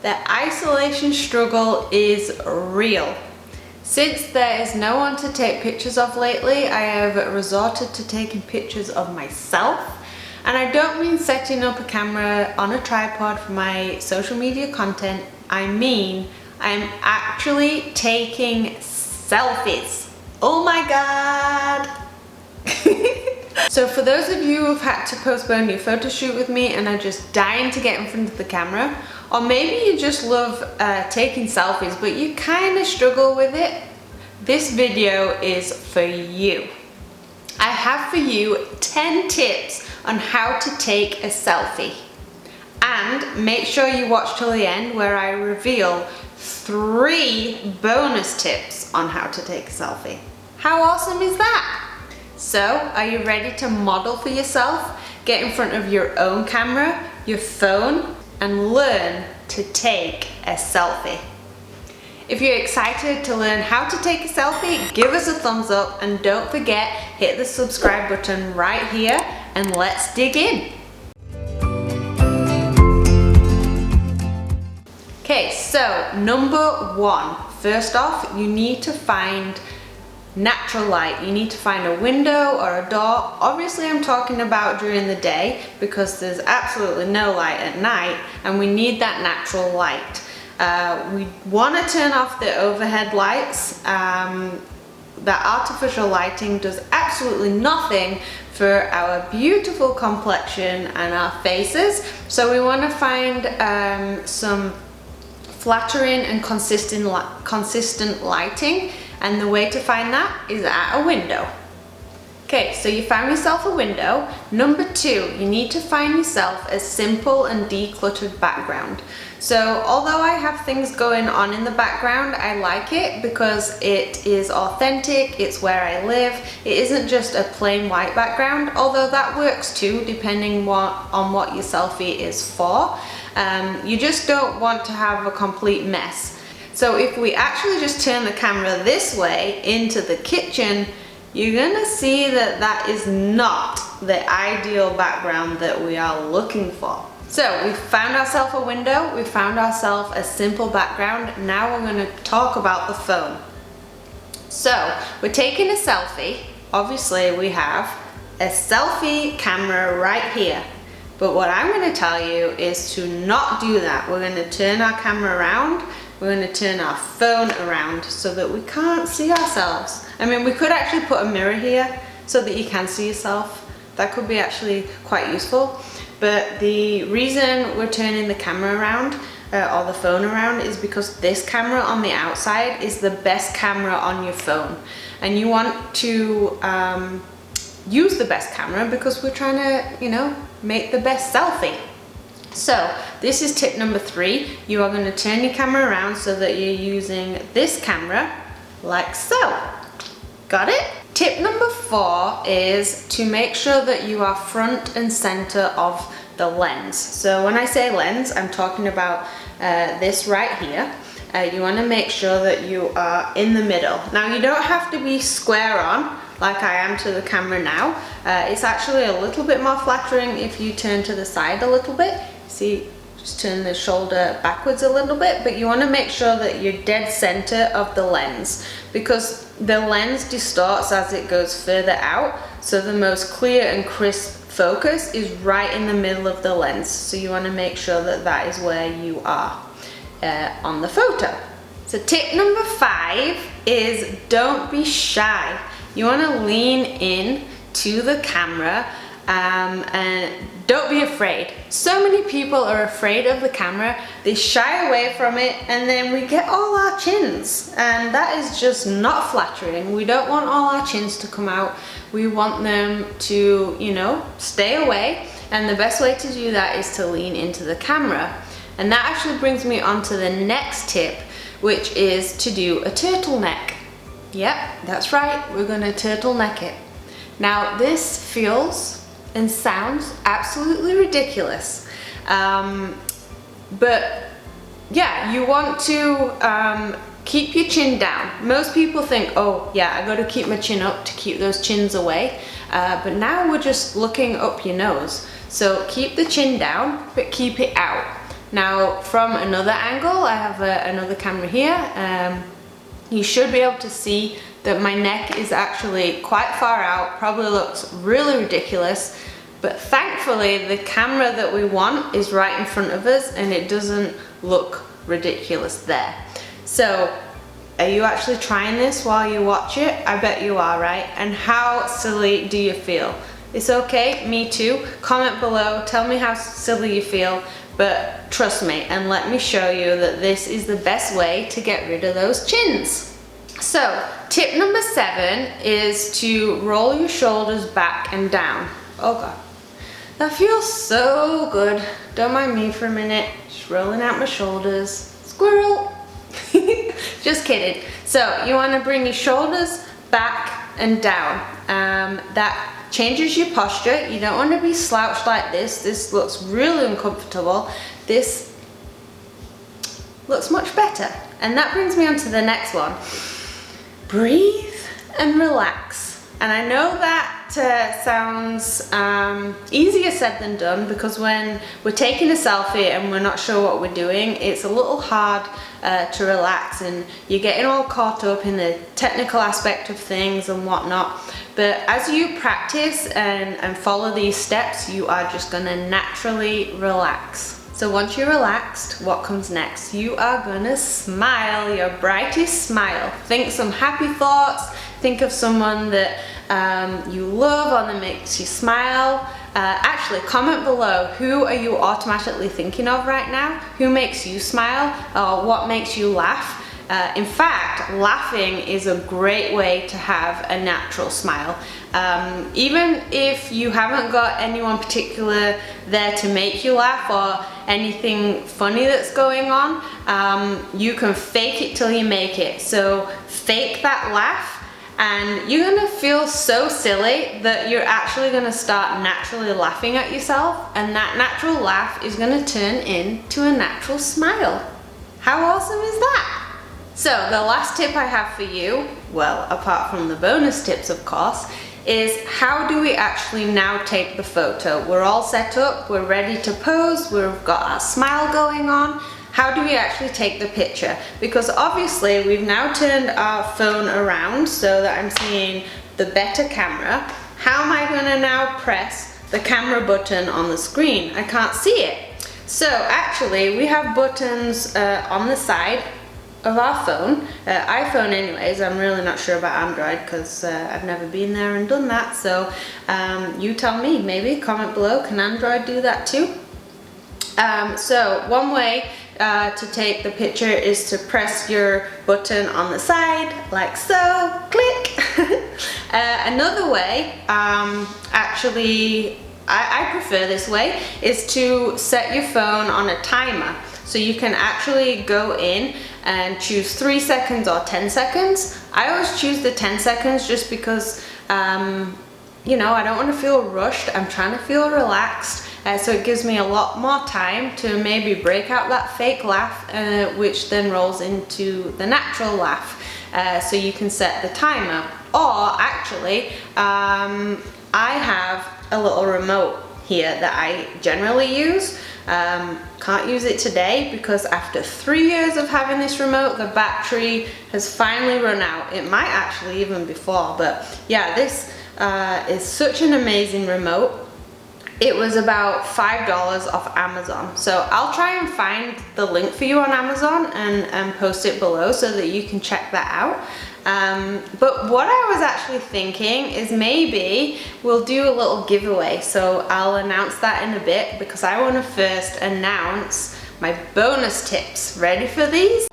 the isolation struggle is real. Since there is no one to take pictures of lately, I have resorted to taking pictures of myself. And I don't mean setting up a camera on a tripod for my social media content. I mean, I'm actually taking selfies. Oh my God. So for those of you who've had to postpone your photo shoot with me and are just dying to get in front of the camera, or maybe you just love taking selfies but you kind of struggle with it, this video is for you. I have for you 10 tips on how to take a selfie. And make sure you watch till the end where I reveal 3 bonus tips on how to take a selfie. How awesome is that? So, are you ready to model for yourself? Get in front of your own camera, your phone, and learn to take a selfie. If you're excited to learn how to take a selfie, give us a thumbs up and don't forget, hit the subscribe button right here and let's dig in. Okay, so number 1, first off, you need to find natural light. You need to find a window or a door. Obviously I'm talking about during the day because there's absolutely no light at night and we need that natural light. We want to turn off the overhead lights. That artificial lighting does absolutely nothing for our beautiful complexion and our faces. So we want to find some flattering and consistent lighting, and the way to find that is at a window. Okay, so you found yourself a window. Number 2, you need to find yourself a simple and decluttered background. So although I have things going on in the background, I like it because it is authentic, it's where I live. It isn't just a plain white background, although that works too, depending on what your selfie is for. You just don't want to have a complete mess. So if we actually just turn the camera this way into the kitchen, you're gonna see that that is not the ideal background that we are looking for. So we've found ourselves a window, we found ourselves a simple background. Now we're gonna talk about the phone. So we're taking a selfie. Obviously we have a selfie camera right here. But what I'm gonna tell you is to not do that. We're gonna turn our camera around. We're going to turn our phone around so that we can't see ourselves. I mean, we could actually put a mirror here so that you can see yourself. That could be actually quite useful. But the reason we're turning the camera around or the phone around is because this camera on the outside is the best camera on your phone. And you want to use the best camera because we're trying to, you know, make the best selfie. So this is tip number 3. You are going to turn your camera around so that you're using this camera like so. Got it? Tip number 4 is to make sure that you are front and center of the lens. So when I say lens, I'm talking about this right here. You want to make sure that you are in the middle. Now you don't have to be square on like I am to the camera now. It's actually a little bit more flattering if you turn to the side a little bit. See, just turn the shoulder backwards a little bit, but you want to make sure that you're dead center of the lens because the lens distorts as it goes further out. So the most clear and crisp focus is right in the middle of the lens. So you want to make sure that that is where you are on the photo. So tip number 5 is don't be shy. You want to lean in to the camera and don't be afraid. So many people are afraid of the camera, they shy away from it, and then we get all our chins, and that is just not flattering. We don't want all our chins to come out. We want them to, you know, stay away, and the best way to do that is to lean into the camera. And that actually brings me on to the next tip, which is to do a turtleneck. Yep, that's right, we're gonna turtleneck it. Now this feels and sounds absolutely ridiculous, but yeah, you want to keep your chin down. Most people think, oh yeah, I got to keep my chin up to keep those chins away, but now we're just looking up your nose. So keep the chin down, but keep it out. Now from another angle, I have another camera here. You should be able to see that my neck is actually quite far out, probably looks really ridiculous, but thankfully the camera that we want is right in front of us and it doesn't look ridiculous there. So are you actually trying this while you watch it? I bet you are, right? And how silly do you feel? It's okay, me too. Comment below, tell me how silly you feel, but trust me and let me show you that this is the best way to get rid of those chins. So tip number 7 is to roll your shoulders back and down. Oh God, that feels so good. Don't mind me for a minute, just rolling out my shoulders. Squirrel. Just kidding. So you want to bring your shoulders back and down. That changes your posture. You don't want to be slouched like this. This looks really uncomfortable. This looks much better. And that brings me on to the next one. Breathe and relax. And I know that sounds easier said than done, because when we're taking a selfie and we're not sure what we're doing, it's a little hard to relax and you're getting all caught up in the technical aspect of things and whatnot. But as you practice and follow these steps, you are just gonna naturally relax. So once you're relaxed, what comes next? You are gonna smile, your brightest smile. Think some happy thoughts, think of someone that you love or that makes you smile. Actually, comment below, who are you automatically thinking of right now? Who makes you smile, or what makes you laugh? In fact, laughing is a great way to have a natural smile. Even if you haven't got anyone particular there to make you laugh or anything funny that's going on, you can fake it till you make it. So fake that laugh and you're gonna feel so silly that you're actually gonna start naturally laughing at yourself, and that natural laugh is gonna turn into a natural smile. How awesome is that? So the last tip I have for you, well, apart from the bonus tips of course, is how do we actually now take the photo? We're all set up, we're ready to pose, we've got our smile going on. How do we actually take the picture? Because obviously we've now turned our phone around so that I'm seeing the better camera. How am I gonna now press the camera button on the screen? I can't see it. So actually we have buttons on the side of our phone, iPhone anyways. I'm really not sure about Android because I've never been there and done that, so you tell me, maybe comment below, can Android do that too? So one way to take the picture is to press your button on the side like so, click. Another way, actually I prefer this way, is to set your phone on a timer. So you can actually go in and choose 3 seconds or 10 seconds. I always choose the 10 seconds just because, you know, I don't want to feel rushed. I'm trying to feel relaxed. So it gives me a lot more time to maybe break out that fake laugh, which then rolls into the natural laugh. So you can set the timer. Or actually, I have a little remote here that I generally use. Can't use it today because after 3 years of having this remote, the battery has finally run out. It might actually even before, but yeah, this is such an amazing remote. It was about $5 off Amazon. So I'll try and find the link for you on Amazon and post it below so that you can check that out. But what I was actually thinking is maybe we'll do a little giveaway. So I'll announce that in a bit because I want to first announce my bonus tips. Ready for these?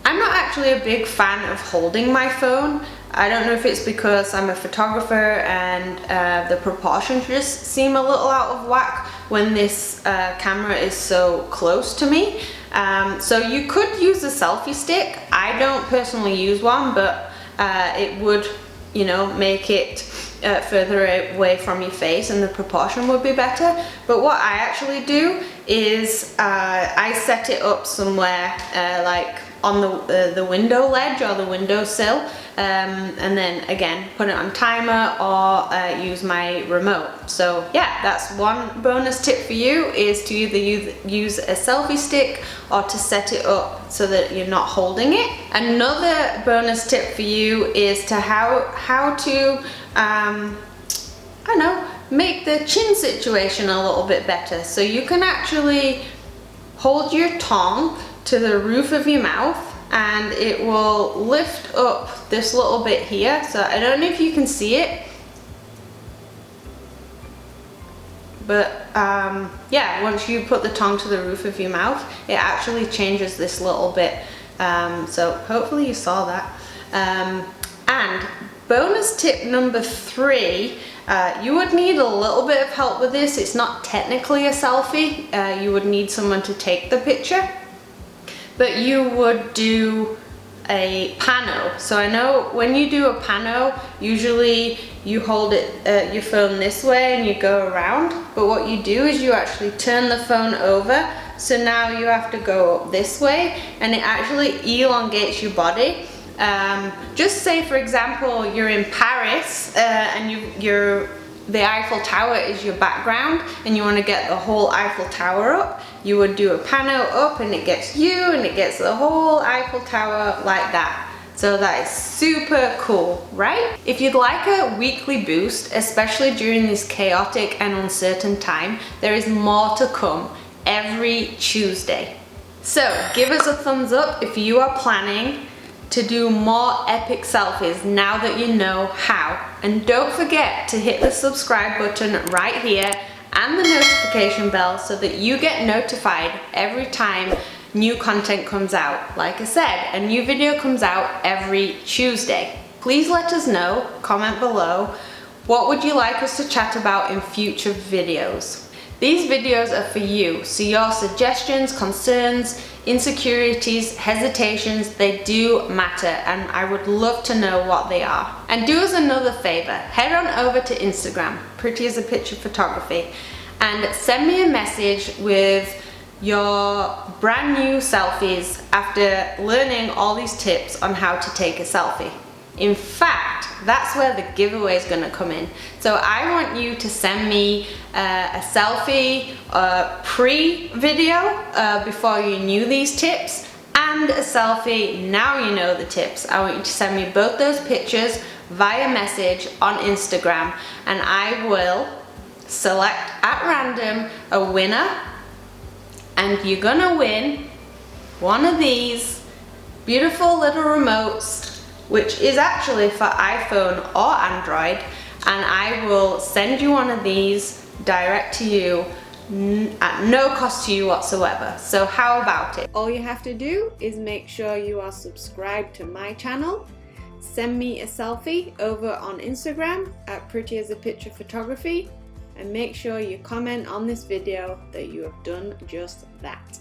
I'm not actually a big fan of holding my phone. I don't know if it's because I'm a photographer and the proportions just seem a little out of whack when this camera is so close to me. So you could use a selfie stick. I don't personally use one, but it would, you know, make it further away from your face and the proportion would be better. But what I actually do is I set it up somewhere like on the window ledge or the windowsill, and then again put it on timer or use my remote. So yeah, that's one bonus tip for you, is to either use a selfie stick or to set it up so that you're not holding it. Another bonus tip for you is to how to I don't know, make the chin situation a little bit better. So you can actually hold your tongue to the roof of your mouth and it will lift up this little bit here. So I don't know if you can see it, but yeah, once you put the tongue to the roof of your mouth, it actually changes this little bit. So hopefully you saw that. And bonus tip number 3, you would need a little bit of help with this. It's not technically a selfie. You would need someone to take the picture, but you would do a pano. So I know when you do a pano, usually you hold it, your phone this way and you go around, but what you do is you actually turn the phone over. So now you have to go up this way and it actually elongates your body. Just say for example you're in Paris and the Eiffel Tower is your background and you want to get the whole Eiffel Tower up, you would do a pano up and it gets you and it gets the whole Eiffel Tower like that. So that is super cool, right? If you'd like a weekly boost, especially during this chaotic and uncertain time, there is more to come every Tuesday. So give us a thumbs up if you are planning to do more epic selfies now that you know how. And don't forget to hit the subscribe button right here and the notification bell so that you get notified every time new content comes out. Like I said, a new video comes out every Tuesday. Please let us know, comment below, what would you like us to chat about in future videos. These videos are for you, so your suggestions, concerns, insecurities, hesitations, they do matter and I would love to know what they are. And do us another favor, head on over to Instagram, Pretty as a Picture Photography, and send me a message with your brand new selfies after learning all these tips on how to take a selfie. In fact, that's where the giveaway is going to come in. So I want you to send me a selfie pre-video before you knew these tips, and a selfie now you know the tips. I want you to send me both those pictures via message on Instagram, and I will select at random a winner, and you're gonna win one of these beautiful little remotes, which is actually for iPhone or Android, and I will send you one of these direct to you at no cost to you whatsoever. So how about it? All you have to do is make sure you are subscribed to my channel, send me a selfie over on Instagram at Pretty as a Picture Photography, and make sure you comment on this video that you have done just that.